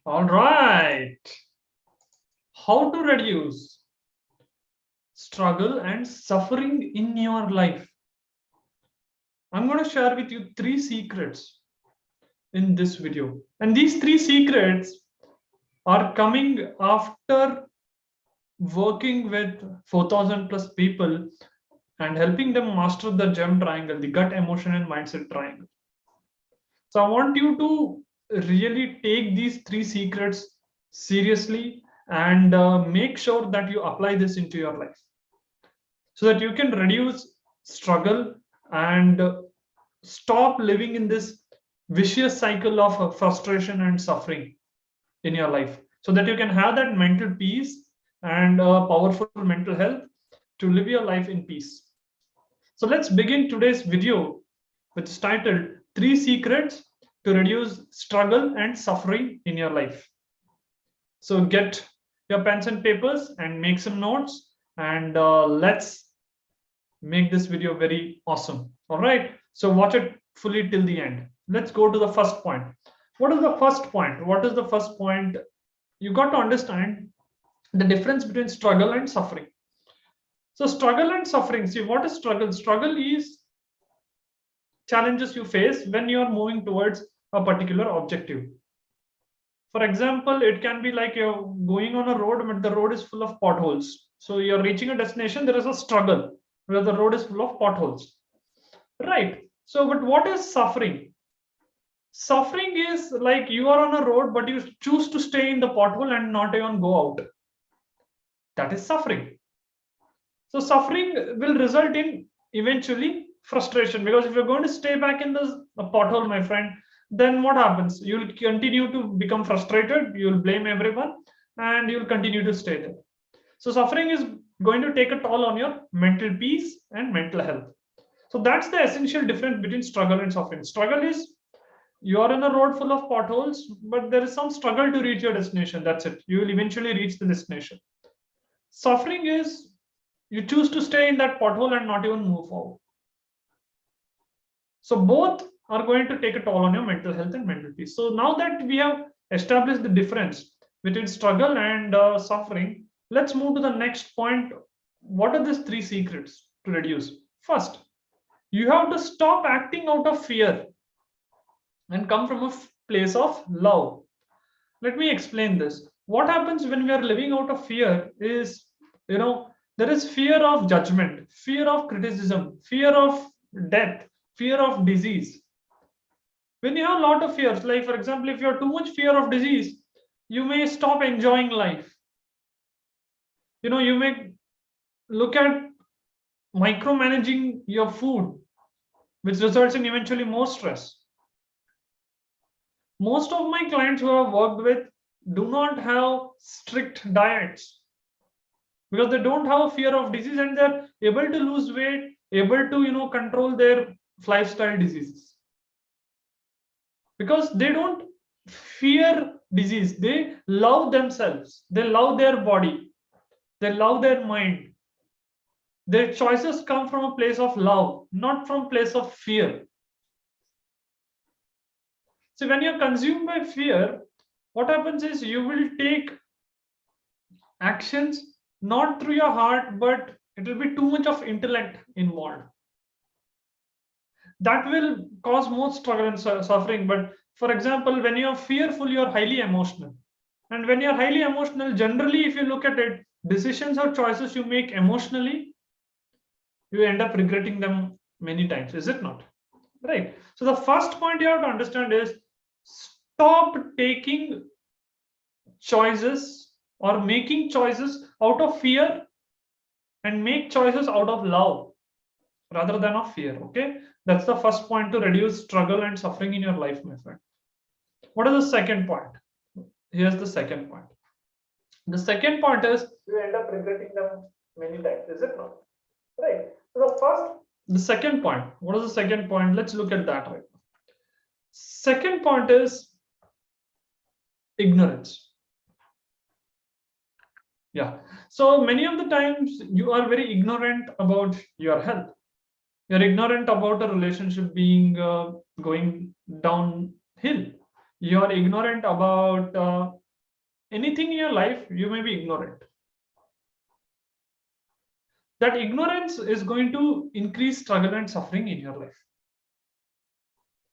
All right. How to reduce struggle and suffering in your life? I'm going to share with you three secrets in this video. And these three secrets are coming after working with 4,000 plus people and helping them master the gem triangle, the gut, emotion, and mindset triangle. So I want you to really take these three secrets seriously and make sure that you apply this into your life so that you can reduce struggle and stop living in this vicious cycle of frustration and suffering in your life so that you can have that mental peace and powerful mental health to live your life in peace. So let's begin today's video, which is titled Three Secrets to Reduce Struggle and Suffering in Your Life. So get your pens and papers and make some notes, and let's make this video very awesome. All right. So watch it fully till the end. Let's go to the first point. What is the first point? What is the first point? You got to understand the difference between struggle and suffering. So struggle and suffering. See, what is struggle? Struggle is challenges you face when you are moving towards a particular objective. For example, it can be like you're going on a road, but the road is full of potholes. So you're reaching a destination, there is a struggle where the road is full of potholes. Right. So, but what is suffering? Suffering is like you are on a road, but you choose to stay in the pothole and not even go out. That is suffering. So, suffering will result in eventually frustration, because if you're going to stay back in the pothole, my friend, then what happens? You'll continue to become frustrated, you'll blame everyone, and you'll continue to stay there. So, suffering is going to take a toll on your mental peace and mental health. So, that's the essential difference between struggle and suffering. Struggle is you are in a road full of potholes, but there is some struggle to reach your destination. That's it. You will eventually reach the destination. Suffering is you choose to stay in that pothole and not even move forward. So both are going to take a toll on your mental health and mental peace. So now that we have established the difference between struggle and suffering, let's move to the next point. What are these three secrets to reduce? First, you have to stop acting out of fear and come from a place of love. Let me explain this. What happens when we are living out of fear is, there is fear of judgment, fear of criticism, fear of death, fear of disease. When you have a lot of fears, like for example, if you have too much fear of disease, you may stop enjoying life. You may look at micromanaging your food, which results in eventually more stress. Most of my clients who I've worked with do not have strict diets because they don't have a fear of disease and they're able to lose weight, able to control their lifestyle diseases because they don't fear disease. They love themselves, they love their body, they love their mind. Their choices come from a place of love, not from a place of fear. So when you're consumed by fear, what happens is you will take actions not through your heart, but it will be too much of intellect involved. That will cause more struggle and suffering. But for example, when you're fearful, you're highly emotional. And when you're highly emotional, generally, if you look at it, decisions or choices you make emotionally, you end up regretting them many times, is it not? Right. So the first point you have to understand is stop taking choices or making choices out of fear and make choices out of love rather than of fear. Okay, that's the first point to reduce struggle and suffering in your life, my friend. What is the second point? Here's the second point. The second point is you end up regretting them many times, is it not? Right. So the second point. What is the second point? Let's look at that right now. Second point is ignorance. Yeah. So many of the times you are very ignorant about your health. You're ignorant about a relationship being going downhill. you're ignorant about anything in your life, you may be ignorant. That ignorance is going to increase struggle and suffering in your life.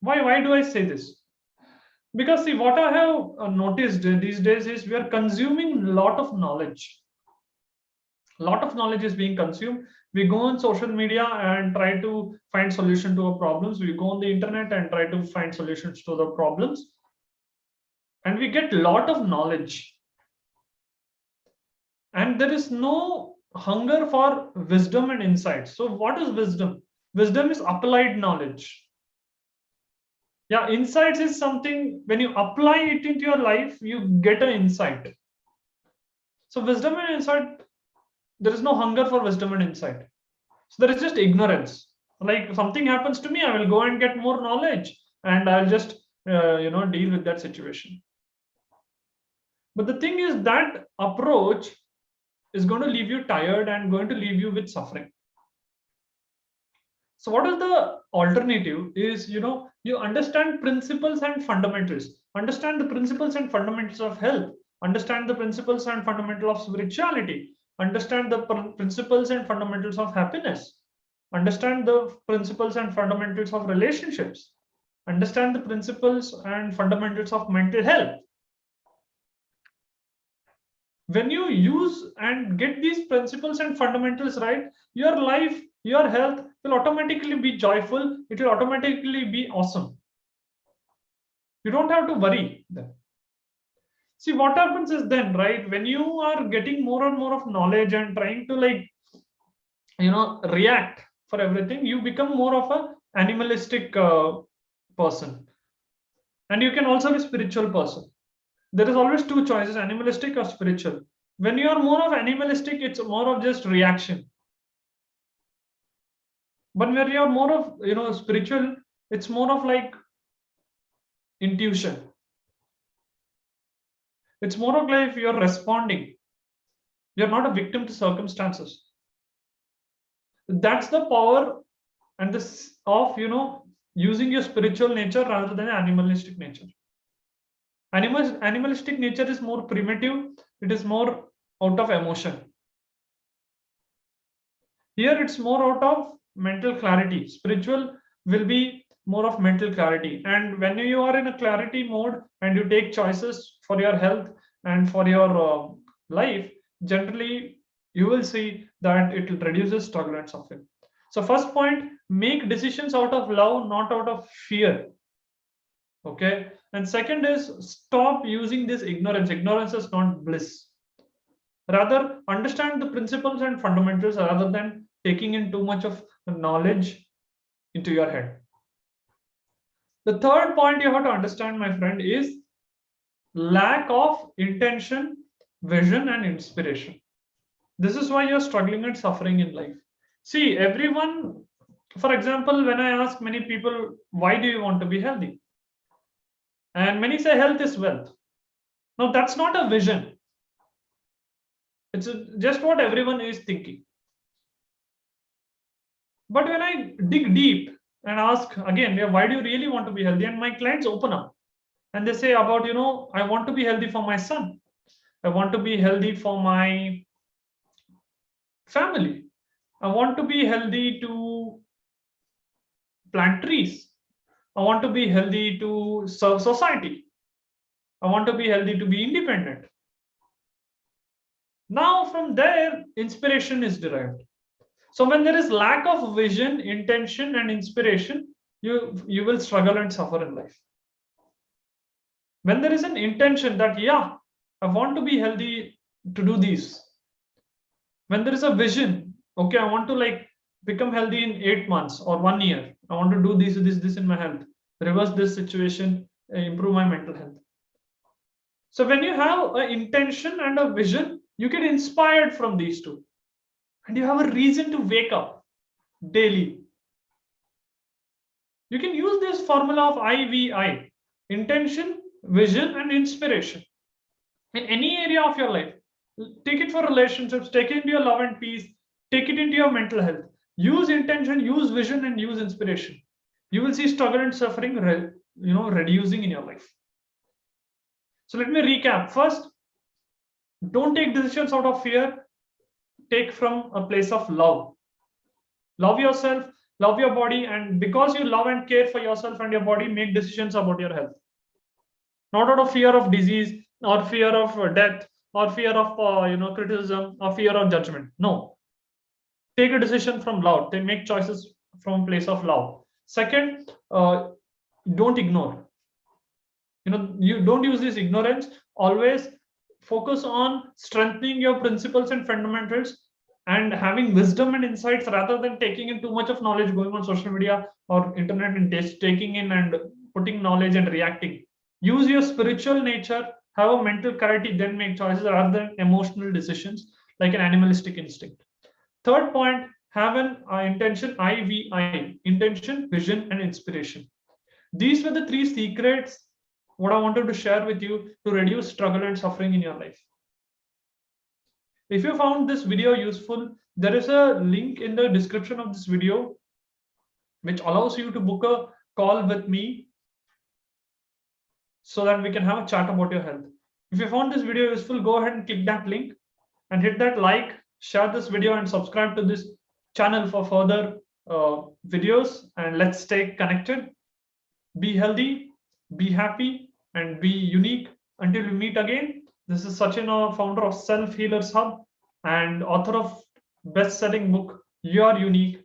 Why do I say this? Because see, what I have noticed these days is we are consuming a lot of knowledge. A lot of knowledge is being consumed. We go on social media and try to find solution to our problems. We go on the internet and try to find solutions to the problems. And we get a lot of knowledge. And there is no hunger for wisdom and insight. So what is wisdom? Wisdom is applied knowledge. Yeah, insights is something when you apply it into your life, you get an insight. So wisdom and insight, there is no hunger for wisdom and insight. So there is just ignorance. Like something happens to me, I will go and get more knowledge, and I'll just deal with that situation. But the thing is that approach is going to leave you tired and going to leave you with suffering. So what is the alternative is, you understand principles and fundamentals, understand the principles and fundamentals of health, understand the principles and fundamentals of spirituality, understand the principles and fundamentals of happiness, understand the principles and fundamentals of relationships, understand the principles and fundamentals of mental health. When you use and get these principles and fundamentals right, your life, your health will automatically be joyful. It will automatically be awesome. You don't have to worry then. See, what happens is then, right, when you are getting more and more of knowledge and trying to react for everything, you become more of a animalistic person. And you can also be spiritual person. There is always two choices, animalistic or spiritual. When you are more of animalistic, it's more of just reaction. But when you are more of spiritual, it's more of like intuition. It's more of like you're responding. You're not a victim to circumstances. That's the power and this of using your spiritual nature rather than animalistic nature. Animalistic nature is more primitive. It is more out of emotion. Here it's more out of mental clarity. Spiritual will be more of mental clarity. And when you are in a clarity mode and you take choices for your health and for your life, generally you will see that it reduces struggle and suffering. So first point, make decisions out of love, not out of fear. Okay. And second is stop using this ignorance. Ignorance is not bliss. Rather, understand the principles and fundamentals rather than taking in too much of knowledge into your head. The third point you have to understand, my friend, is lack of intention, vision, and inspiration. This is why you're struggling and suffering in life. See, everyone, for example, when I ask many people, why do you want to be healthy? And many say health is wealth. Now, that's not a vision. It's just what everyone is thinking. But when I dig deep and ask again, why do you really want to be healthy? And my clients open up and they say about, I want to be healthy for my son. I want to be healthy for my family. I want to be healthy to plant trees. I want to be healthy to serve society. I want to be healthy to be independent. Now, from there, inspiration is derived. So when there is lack of vision, intention, and inspiration, you will struggle and suffer in life. When there is an intention that, I want to be healthy to do these. When there is a vision, okay, I want to become healthy in 8 months or 1 year. I want to do this in my health, reverse this situation, improve my mental health. So when you have an intention and a vision, you get inspired from these two. And you have a reason to wake up daily. You can use this formula of IVI, intention, vision, and inspiration in any area of your life. Take it for relationships, take it into your love and peace, take it into your mental health. Use intention, use vision, and use inspiration. You will see struggle and suffering reducing in your life. So let me recap. First, don't take decisions out of fear. Take from a place of love. Love yourself, love your body, and because you love and care for yourself and your body, make decisions about your health. Not out of fear of disease or fear of death or fear of criticism or fear of judgment. No, take a decision from love. They make choices from a place of love. Second, don't ignore. You don't use this ignorance. Always focus on strengthening your principles and fundamentals and having wisdom and insights rather than taking in too much of knowledge, going on social media or internet and taking in and putting knowledge and reacting. Use your spiritual nature, have a mental clarity, then make choices rather than emotional decisions like an animalistic instinct. Third point, have an intention, IVI, intention, vision, and inspiration. These were the three secrets what I wanted to share with you to reduce struggle and suffering in your life. If you found this video useful, there is a link in the description of this video which allows you to book a call with me so that we can have a chat about your health. If you found this video useful, go ahead and click that link and hit that like, share this video, and subscribe to this channel for further videos. And let's stay connected. Be healthy, be happy, and be unique. Until we meet again, this is Sachin, founder of Self Healers Hub and author of best-selling book, You Are Unique.